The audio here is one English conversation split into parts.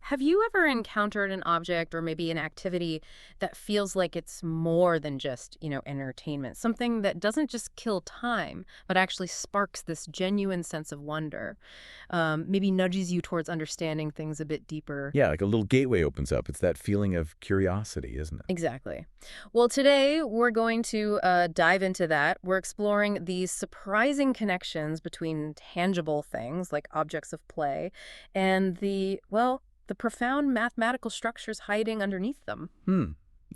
Have you ever encountered an object or maybe an activity that feels like it's more than just, entertainment? Something that doesn't just kill time, but actually sparks this genuine sense of wonder, maybe nudges you towards understanding things a bit deeper. Yeah, like a little gateway opens up. It's that feeling of curiosity, isn't it? Exactly. Well, today we're going to dive into that. We're exploring these surprising connections between tangible things like objects of play and the profound mathematical structures hiding underneath them. Hmm.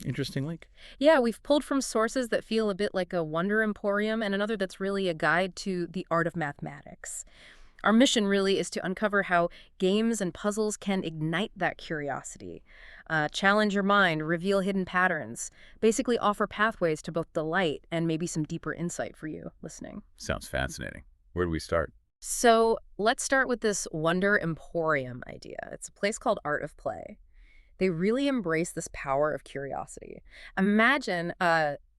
Interesting link. Yeah, we've pulled from sources that feel a bit like a wonder emporium and another that's really a guide to the art of mathematics. Our mission really is to uncover how games and puzzles can ignite that curiosity, challenge your mind, reveal hidden patterns, basically offer pathways to both delight and maybe some deeper insight for you listening. Sounds fascinating. Where do we start? So let's start with this Wonder Emporium idea. It's a place called Art of Play. They really embrace this power of curiosity. Imagine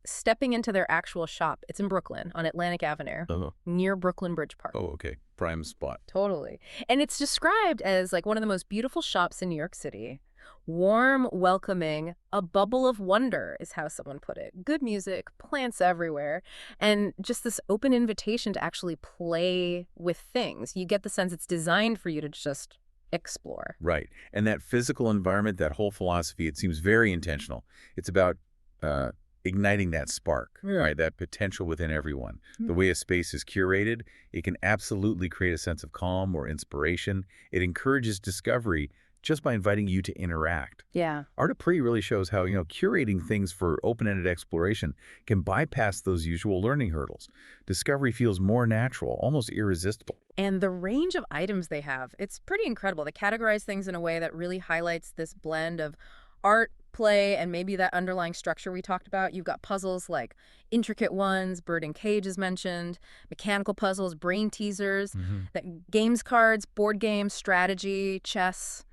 stepping into their actual shop. It's in Brooklyn on Atlantic Avenue, Oh, near Brooklyn Bridge Park. oh, okay. Prime spot. Totally. And it's described as like one of the most beautiful shops in New York City. Warm, welcoming, a bubble of wonder is how someone put it. Good music, plants everywhere, and just this open invitation to actually play with things. You get the sense it's designed for you to just explore. Right. And that physical environment, that whole philosophy, it seems very intentional. It's about uh, igniting that spark, Yeah. right? That potential within everyone. The way a space is curated, it can absolutely create a sense of calm or inspiration. It encourages discovery just by inviting you to interact. Yeah. Art of Pre really shows how, curating things for open-ended exploration can bypass those usual learning hurdles. Discovery feels more natural, almost irresistible. And the range of items they have, it's pretty incredible. They categorize things in a way that really highlights this blend of art, play, and maybe that underlying structure we talked about. You've got puzzles like intricate ones, bird and cage is mentioned, mechanical puzzles, brain teasers, that games cards, board games, strategy, chess,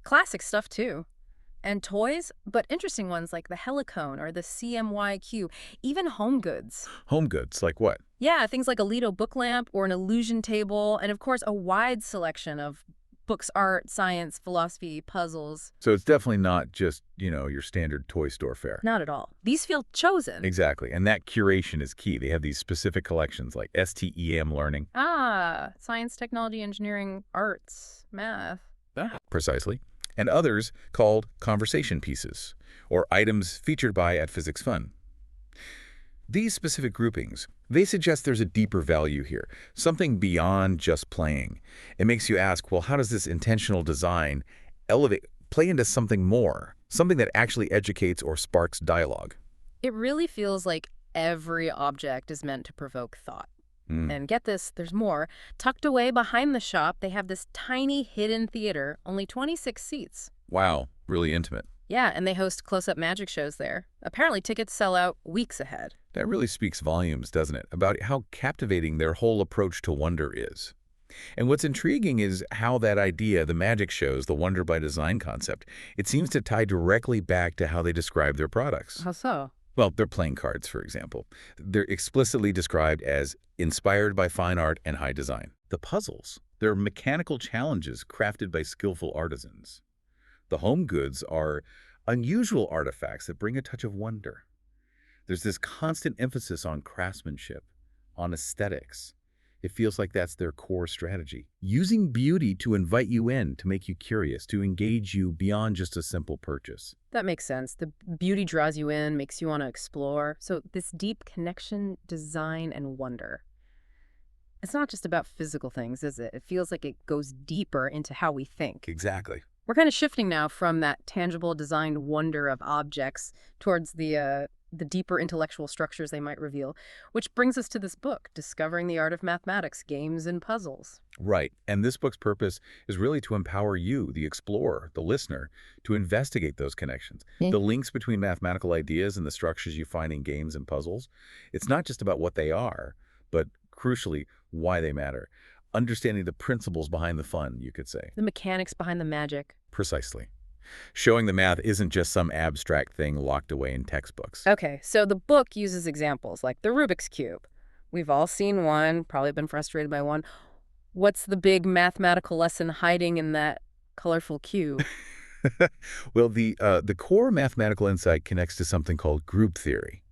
classic stuff too. And toys, but interesting ones like the Helicone or the CMYQ, even home goods. Home goods, like what? Yeah, things like a Lido book lamp or an illusion table, and of course, a wide selection of books, art, science, philosophy, puzzles. So it's definitely not just, your standard toy store fare. Not at all. These feel chosen. Exactly. And that curation is key. They have these specific collections like STEM learning. Science, technology, engineering, arts, math. Precisely. And others called conversation pieces, or items featured by at Physics Fun. These specific groupings, they suggest there's a deeper value here, something beyond just playing. It makes you ask, well, how does this intentional design play into something more, something that actually educates or sparks dialogue? It really feels like every object is meant to provoke thought. And get this, there's more. Tucked away behind the shop, they have this tiny hidden theater, only 26 seats. Wow, really intimate. Yeah, and they host close-up magic shows there. Apparently, tickets sell out weeks ahead. That really speaks volumes, doesn't it, about how captivating their whole approach to wonder is. And what's intriguing is how that idea, the magic shows, the wonder by design concept, it seems to tie directly back to how they describe their products. How so? Well, their playing cards, for example. They're explicitly described as inspired by fine art and high design. The puzzles, they're mechanical challenges crafted by skillful artisans. The home goods are unusual artifacts that bring a touch of wonder. There's this constant emphasis on craftsmanship, on aesthetics. It feels like that's their core strategy. Using beauty to invite you in, to make you curious, to engage you beyond just a simple purchase. That makes sense. The beauty draws you in, makes you want to explore. So this deep connection, design, and wonder. It's not just about physical things, is it? It feels like it goes deeper into how we think. Exactly. We're kind of shifting now from that tangible designed wonder of objects towards the deeper intellectual structures they might reveal, which brings us to this book, Discovering the Art of Mathematics, Games and Puzzles. Right. And this book's purpose is really to empower you, the explorer, the listener, to investigate those connections. The links between mathematical ideas and the structures you find in games and puzzles. It's not just about what they are, but crucially, why they matter. Understanding the principles behind the fun, you could say. The mechanics behind the magic. Precisely. Showing the math isn't just some abstract thing locked away in textbooks. Okay, so the book uses examples like the Rubik's Cube. We've all seen one, probably been frustrated by one. What's the big mathematical lesson hiding in that colorful cube. Well, the core mathematical insight connects to something called group theory.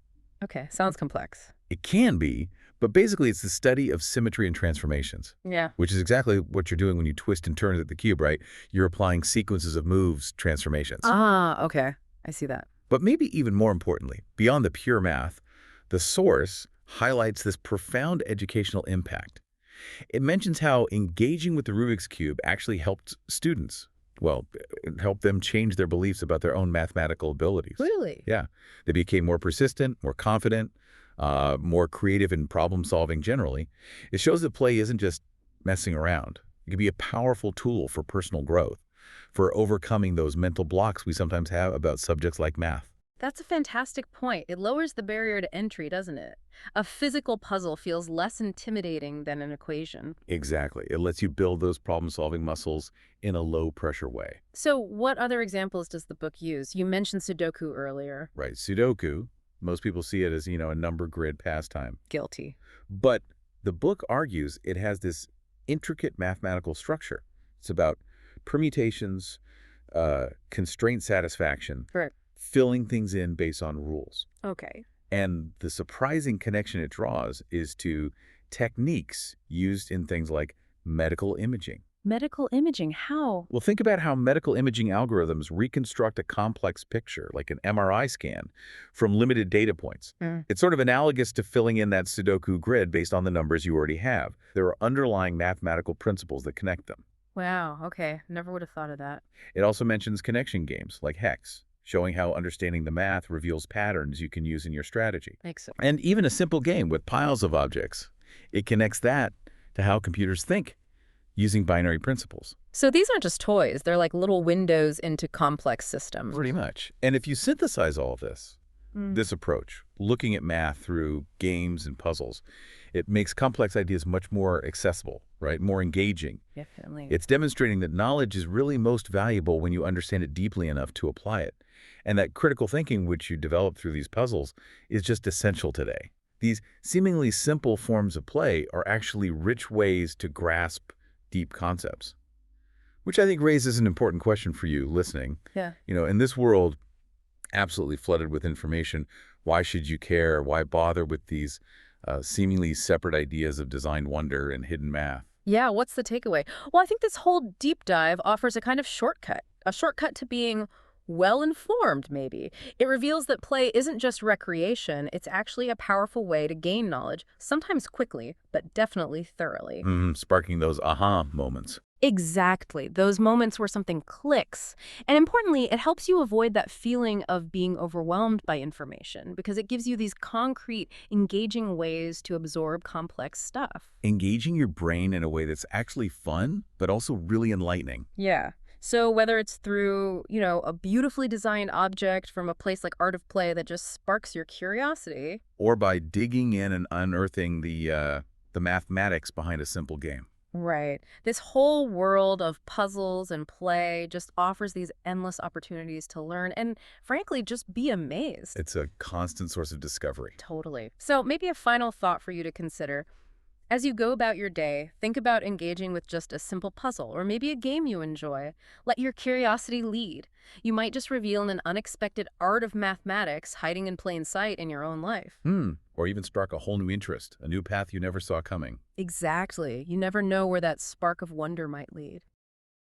Okay, sounds complex. It can be, but basically it's the study of symmetry and transformations, Yeah. which is exactly what you're doing when you twist and turn at the cube, right? You're applying sequences of moves, transformations. Ah, okay. I see that. But maybe even more importantly, beyond the pure math, the source highlights this profound educational impact. It mentions how engaging with the Rubik's Cube actually helped students. Well, it helped them change their beliefs about their own mathematical abilities. Really? Yeah, they became more persistent, more confident, more creative in problem solving generally. It shows that play isn't just messing around. It can be a powerful tool for personal growth, for overcoming those mental blocks we sometimes have about subjects like math. That's a fantastic point. It lowers the barrier to entry, doesn't it? A physical puzzle feels less intimidating than an equation. Exactly. It lets you build those problem-solving muscles in a low-pressure way. So, what other examples does the book use? You mentioned Sudoku earlier. Right. Sudoku, most people see it as, a number grid pastime. Guilty. But the book argues it has this intricate mathematical structure. It's about permutations, constraint satisfaction, Correct. filling things in based on rules. Okay. And the surprising connection it draws is to techniques used in things like medical imaging. Medical imaging, how? Well, think about how medical imaging algorithms reconstruct a complex picture, like an MRI scan, from limited data points. Mm. It's sort of analogous to filling in that Sudoku grid based on the numbers you already have. There are underlying mathematical principles that connect them. Wow, okay. Never would have thought of that. It also mentions connection games, like Hex, showing how understanding the math reveals patterns you can use in your strategy. Makes sense. And even a simple game with piles of objects, it connects that to how computers think, using binary principles. So these aren't just toys. They're like little windows into complex systems. Pretty much. And if you synthesize all of this, Mm. this approach, looking at math through games and puzzles, it makes complex ideas much more accessible, right? More engaging. Definitely. It's demonstrating that knowledge is really most valuable when you understand it deeply enough to apply it. And that critical thinking, which you develop through these puzzles, is just essential today. These seemingly simple forms of play are actually rich ways to grasp deep concepts, which I think raises an important question for you listening. Yeah. In this world absolutely flooded with information, why should you care? Why bother with these seemingly separate ideas of designed wonder and hidden math? Yeah, what's the takeaway? Well, I think this whole deep dive offers a kind of a shortcut to being well-informed, maybe. It reveals that play isn't just recreation, it's actually a powerful way to gain knowledge, sometimes quickly, but definitely thoroughly. Sparking those aha moments. Exactly, those moments where something clicks. And importantly, it helps you avoid that feeling of being overwhelmed by information because it gives you these concrete, engaging ways to absorb complex stuff. Engaging your brain in a way that's actually fun, but also really enlightening. Yeah. So whether it's through, a beautifully designed object from a place like Art of Play that just sparks your curiosity. Or by digging in and unearthing the mathematics behind a simple game. Right. This whole world of puzzles and play just offers these endless opportunities to learn and, frankly, just be amazed. It's a constant source of discovery. Totally. So maybe a final thought for you to consider. As you go about your day, think about engaging with just a simple puzzle or maybe a game you enjoy. Let your curiosity lead. You might just reveal an unexpected art of mathematics hiding in plain sight in your own life. Or even spark a whole new interest, a new path you never saw coming. Exactly. You never know where that spark of wonder might lead.